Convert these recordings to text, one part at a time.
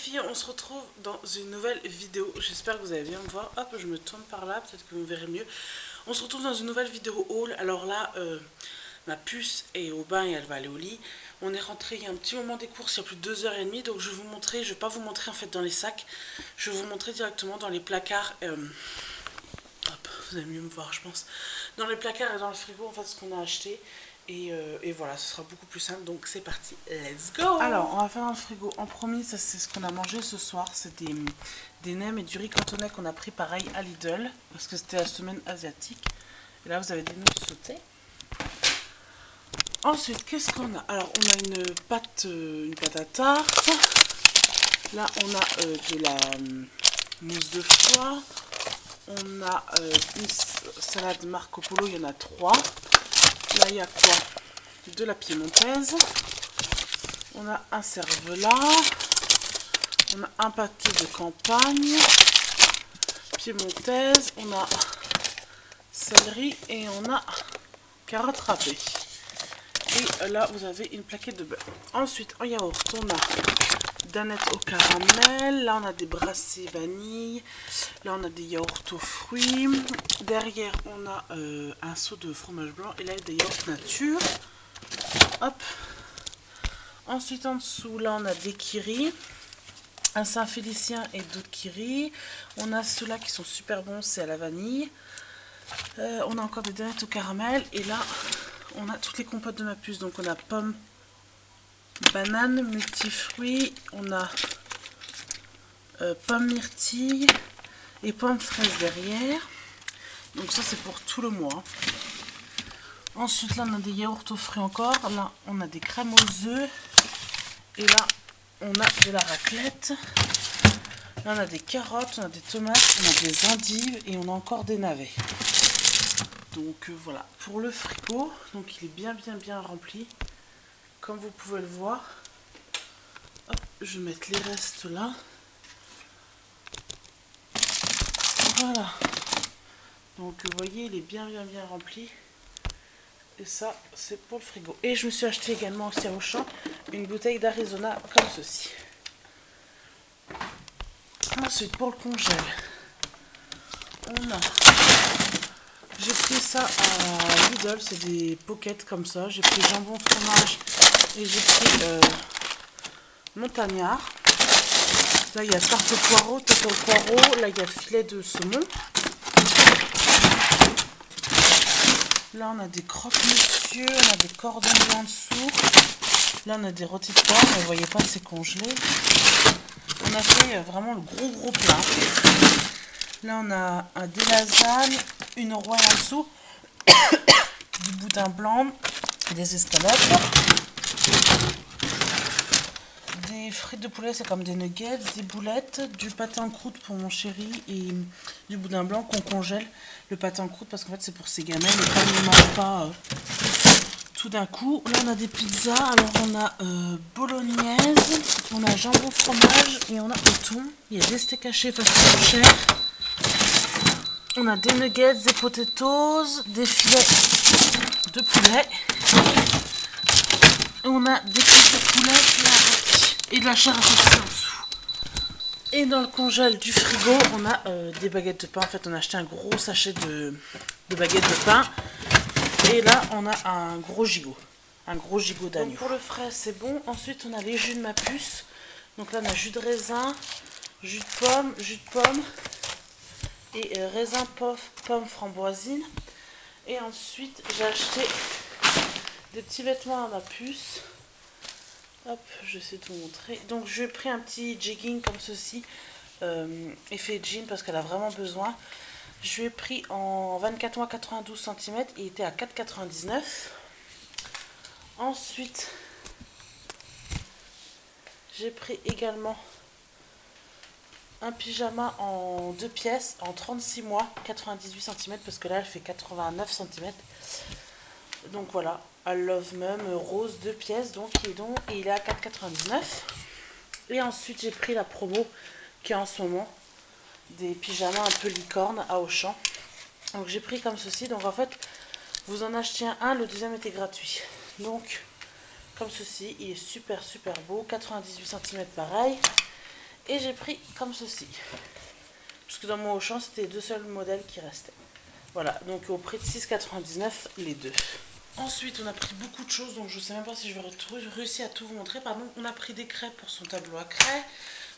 filles, on se retrouve dans une nouvelle vidéo. J'espère que vous allez bien me voir. Hop, je me tourne par là, peut-être que vous verrez mieux. On se retrouve dans une nouvelle vidéo haul. Alors là, ma puce est au bain et elle va aller au lit. On est rentré il y a un petit moment des courses, il y a plus de 2h30. Donc je vais vous montrer, je vais pas vous montrer en fait dans les sacs. Je vais vous montrer directement dans les placards. Hop, vous allez mieux me voir je pense. Dans les placards et dans le frigo en fait ce qu'on a acheté. Et voilà, ce sera beaucoup plus simple, donc c'est parti, let's go. Alors, on va faire dans le frigo. En premier, ça c'est ce qu'on a mangé ce soir, c'est des nems et du riz cantonais qu'on a pris pareil à Lidl, parce que c'était la semaine asiatique. Et là, vous avez des nouilles sautées. Ensuite, qu'est-ce qu'on a? Alors, on a une pâte à tarte. Là, on a de la mousse de foie. On a une salade Marco Polo, il y en a 3. Là, il y a quoi? De la piémontaise. On a un cervelas. On a un pâté de campagne. Piémontaise. On a céleri et on a carottes râpées. Et là, vous avez une plaquette de beurre. Ensuite, en yaourt, on a danettes au caramel. Là, on a des brassées vanille. Là, on a des yaourts aux fruits. Derrière, on a un seau de fromage blanc. Et là, il y a des yaourts nature. Hop. Ensuite, en dessous, là, on a des kiris. Un Saint-Félicien et d'autres kiris. On a ceux-là qui sont super bons, c'est à la vanille. On a encore des danettes au caramel. Et là, on a toutes les compotes de ma puce. Donc, on a pommes, bananes, multifruits. On a pommes myrtilles et pommes fraises derrière. Donc ça c'est pour tout le mois. Ensuite là on a des yaourts aux fruits encore. Là on a des crèmes aux œufs. Et là on a de la raclette. Là on a des carottes, on a des tomates, on a des endives et on a encore des navets. Donc voilà pour le frigo. Donc il est bien rempli. Comme vous pouvez le voir. Hop, je vais mettre les restes là. Voilà. Donc vous voyez, il est bien rempli. Et ça, c'est pour le frigo. Et je me suis acheté également aussi à Auchan une bouteille d'Arizona comme ceci. Ensuite, pour le congèle, on a... J'ai pris ça à Lidl, c'est des pockets comme ça. J'ai pris jambon fromage et j'ai pris montagnard. Là, il y a tarte au poireau, tarte au poireau. Là, il y a filet de saumon. Là, on a des croque-monsieur, on a des cordons blancs en dessous. Là, on a des rôtis de porc, mais vous voyez pas, c'est congelé. On a fait vraiment le gros plat. Là, on a des lasagnes, une rouelle en dessous, du boudin blanc, des escalopes. Des frites de poulet, c'est comme des nuggets, des boulettes, du pâté en croûte pour mon chéri et du boudin blanc qu'on congèle. Le pâté en croûte parce qu'en fait c'est pour ses gamins, mais comme ils ne mangent pas tout d'un coup. Là on a des pizzas, alors on a bolognaise, on a jambon fromage et on a au thon. Il y a des steaks hachés parce qu'ils sont chers. On a des nuggets, des potatoes, des filets de poulet. Et on a des cuisses de poulet et de la chair à sauter en dessous. Et dans le congèle du frigo, on a des baguettes de pain. En fait, on a acheté un gros sachet de baguettes de pain. Et là, on a un gros gigot. Un gros gigot d'agneau. Donc pour le frais, c'est bon. Ensuite, on a les jus de ma puce. Donc là, on a jus de raisin, jus de pomme et raisin, pomme, framboisine. Et ensuite, j'ai acheté des petits vêtements à ma puce. Hop, je sais tout montrer. Donc j'ai pris un petit jegging comme ceci, effet jean parce qu'elle a vraiment besoin. Je l'ai pris en 24 mois 92 cm et il était à 4,99 €. Ensuite, j'ai pris également un pyjama en 2 pièces en 36 mois 98 cm parce que là elle fait 89 cm. Donc voilà, I Love Mum rose 2 pièces donc et il est à 4,99 €. Et ensuite j'ai pris la promo qui est en ce moment des pyjamas un peu licorne à Auchan. Donc j'ai pris comme ceci. Donc en fait vous en achetez un, le deuxième était gratuit. Donc comme ceci, il est super beau, 98 cm pareil. Et j'ai pris comme ceci. Parce que dans mon Auchan, c'était les deux seuls modèles qui restaient. Voilà, donc au prix de 6,99 les deux. Ensuite, on a pris beaucoup de choses, donc je sais même pas si je vais réussir à tout vous montrer. Pardon, on a pris des craies pour son tableau à craie.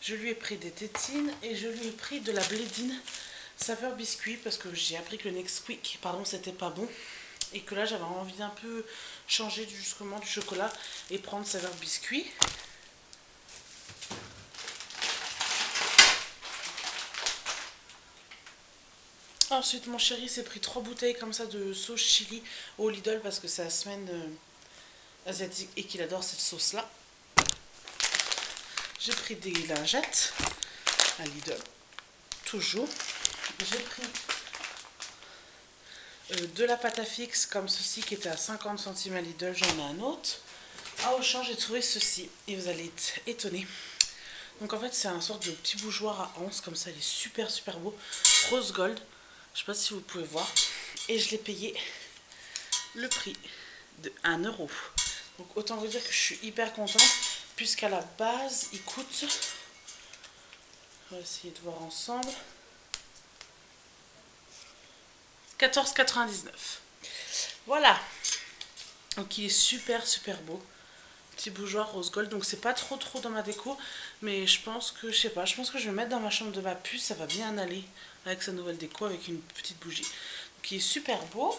Je lui ai pris des tétines et je lui ai pris de la blédine saveur biscuit parce que j'ai appris que le Nesquik, pardon, c'était pas bon. Et que là, j'avais envie d'un peu changer justement du chocolat et prendre saveur biscuit. Ensuite, mon chéri s'est pris 3 bouteilles comme ça de sauce chili au Lidl parce que c'est la semaine asiatique et qu'il adore cette sauce-là. J'ai pris des lingettes à Lidl, toujours. J'ai pris de la pâte à fixe comme ceci qui était à 50 centimes à Lidl, j'en ai un autre. À Auchan, j'ai trouvé ceci et vous allez être étonnés. Donc en fait, c'est un sorte de petit bougeoir à anse comme ça, il est super super beau, rose gold. Je sais pas si vous pouvez voir. Et je l'ai payé le prix de 1 €. Donc autant vous dire que je suis hyper contente. Puisqu'à la base, il coûte... On va essayer de voir ensemble. 14,99. Voilà. Donc il est super super beau. Petit bougeoir rose gold. Donc c'est pas trop dans ma déco. Mais je pense que, je sais pas, je pense que je vais mettre dans ma chambre de ma puce. Ça va bien aller avec sa nouvelle déco avec une petite bougie. Donc il est super beau.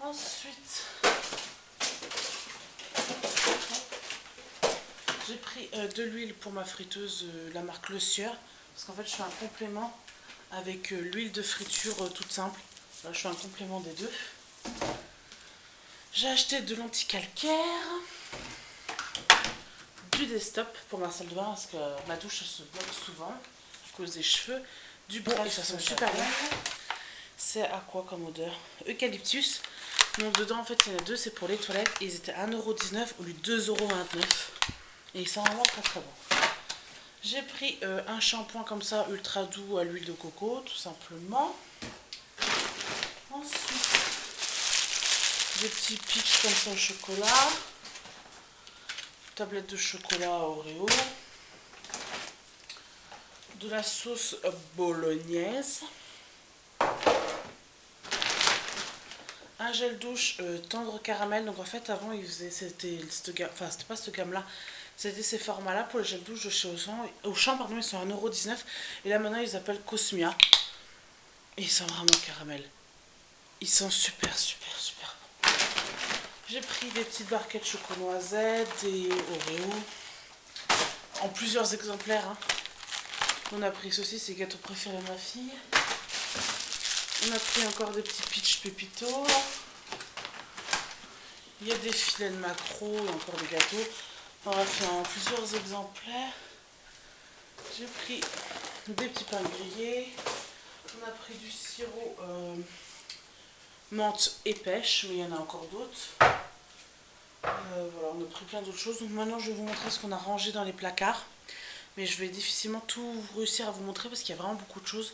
Ensuite, j'ai pris de l'huile pour ma friteuse, la marque Le Sieur. Parce qu'en fait je fais un complément avec l'huile de friture toute simple. Là je fais un complément des deux. J'ai acheté de l'anti-calcaire, du Destop pour ma salle de bain parce que ma douche se bloque souvent à cause des cheveux, du bon et ça sent super bien. C'est à quoi comme odeur? Eucalyptus. Donc dedans en fait il y en a deux, c'est pour les toilettes et ils étaient 1,19 € au lieu de 2,29 €. Et ils sont vraiment très bon. J'ai pris un shampoing comme ça ultra doux à l'huile de coco tout simplement. Ensuite des petits pitchs comme ça au chocolat, tablette de chocolat Oreo, de la sauce bolognaise, un gel douche tendre caramel. Donc en fait avant ils faisaient, c'était pas cette gamme là, c'était ces formats là pour le gel douche de chez Auchan, pardon, ils sont à 1,19 €. Et là maintenant ils appellent Cosmia et ils sont vraiment caramel, ils sont super bons. J'ai pris des petites barquettes choco noisette, des Oreo, en plusieurs exemplaires. Hein. On a pris ceci, c'est le gâteau préféré de ma fille. On a pris encore des petits peach pépito. Il y a des filets de maquereau et encore des gâteaux. On a fait en plusieurs exemplaires. J'ai pris des petits pains grillés. On a pris du sirop menthe et pêche, mais il y en a encore d'autres. Voilà, on a pris plein d'autres choses. Donc maintenant je vais vous montrer ce qu'on a rangé dans les placards. Mais je vais difficilement tout réussir à vous montrer parce qu'il y a vraiment beaucoup de choses.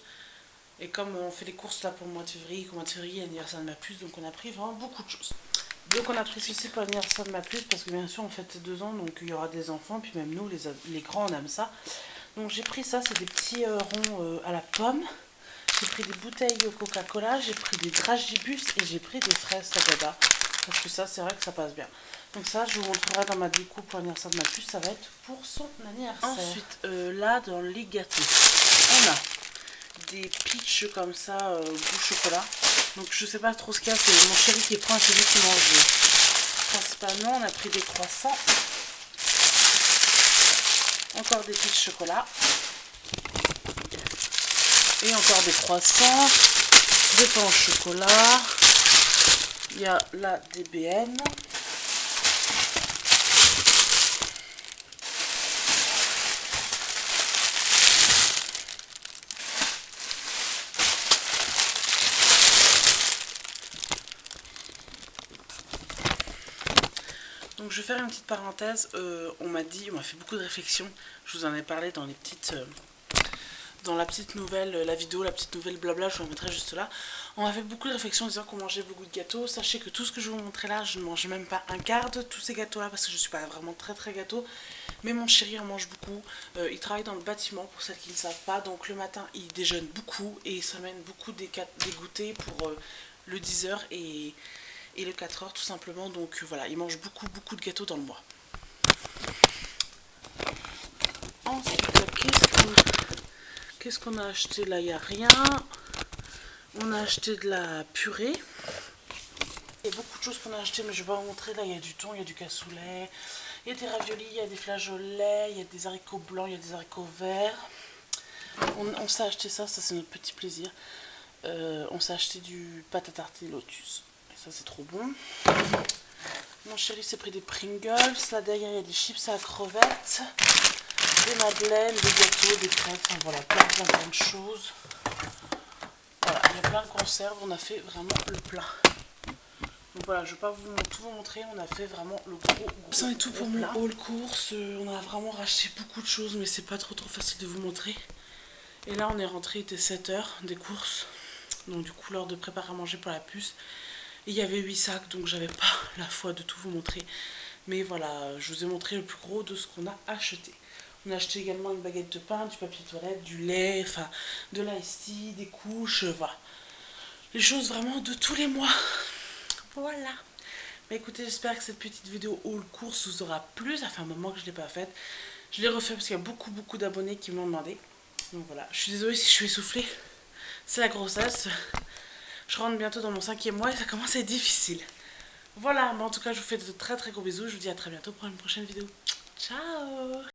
Et comme on fait les courses là pour le mois de février, il y a l'anniversaire de ma puce, donc on a pris vraiment beaucoup de choses. Donc on a pris ceci pour l'anniversaire de ma puce parce que bien sûr on fête 2 ans, donc il y aura des enfants, puis même nous les grands on aime ça. Donc j'ai pris ça, c'est des petits ronds à la pomme. J'ai pris des bouteilles au Coca-Cola, j'ai pris des dragibus et j'ai pris des fraises Sagada. Parce que ça c'est vrai que ça passe bien. Donc ça je vous montrerai dans ma déco pour l'anniversaire de ma puce, ça va être pour son anniversaire. Ensuite là dans les gâteaux, on a des peach comme ça goût chocolat. Donc je sais pas trop ce qu'il y a, c'est mon chéri qui prend, c'est lui qui mange principalement. On a pris des croissants, encore des peach chocolat et encore des croissants, des pains au chocolat. Il y a là des BN. Donc je vais faire une petite parenthèse, on m'a fait beaucoup de réflexions, je vous en ai parlé dans les petites, dans la petite nouvelle, la vidéo, la petite nouvelle blabla, je vous la mettrai juste là. On a fait beaucoup de réflexions en disant qu'on mangeait beaucoup de gâteaux. Sachez que tout ce que je vais vous montrer là, je ne mange même pas un quart de tous ces gâteaux là parce que je suis pas vraiment très gâteau. Mais mon chéri en mange beaucoup. Il travaille dans le bâtiment pour celles qui ne savent pas. Donc le matin il déjeune beaucoup et il s'amène beaucoup des goûters pour le 10h et le 4h tout simplement. Donc voilà, il mange beaucoup de gâteaux dans le mois. Ensuite, qu'est-ce qu'on a acheté là? Il n'y a rien. On a acheté de la purée. Il y a beaucoup de choses qu'on a acheté, mais je vais pas vous montrer. Là, il y a du thon, il y a du cassoulet, il y a des raviolis, il y a des flageolets, il y a des haricots blancs, il y a des haricots verts. On s'est acheté ça c'est notre petit plaisir. On s'est acheté du pâte à tartiner Lotus. Et ça, c'est trop bon. Mon chéri s'est pris des Pringles. Là, derrière, il y a des chips à la crevette, des madeleines, des gâteaux, des crêpes. Enfin, voilà, plein de choses. Voilà, il y a plein de conserves, on a fait vraiment le plein. Donc voilà, je ne vais pas tout vous montrer, on a fait vraiment le gros. Ça est tout pour mon haul course. On a vraiment racheté beaucoup de choses, mais c'est pas trop facile de vous montrer. Et là, on est rentré, il était 7h des courses. Donc du coup, l'heure de préparer à manger pour la puce. Et il y avait 8 sacs, donc j'avais pas la foi de tout vous montrer. Mais voilà, je vous ai montré le plus gros de ce qu'on a acheté. On a acheté également une baguette de pain, du papier toilette, du lait, enfin de l'ice tea, des couches, voilà. Les choses vraiment de tous les mois. Voilà. Mais écoutez, j'espère que cette petite vidéo haul course vous aura plu. Ça fait un moment que je ne l'ai pas faite. Je l'ai refait parce qu'il y a beaucoup d'abonnés qui m'ont demandé. Donc voilà, je suis désolée si je suis essoufflée. C'est la grossesse. Je rentre bientôt dans mon 5e mois et ça commence à être difficile. Voilà, mais en tout cas, je vous fais de très gros bisous. Je vous dis à très bientôt pour une prochaine vidéo. Ciao!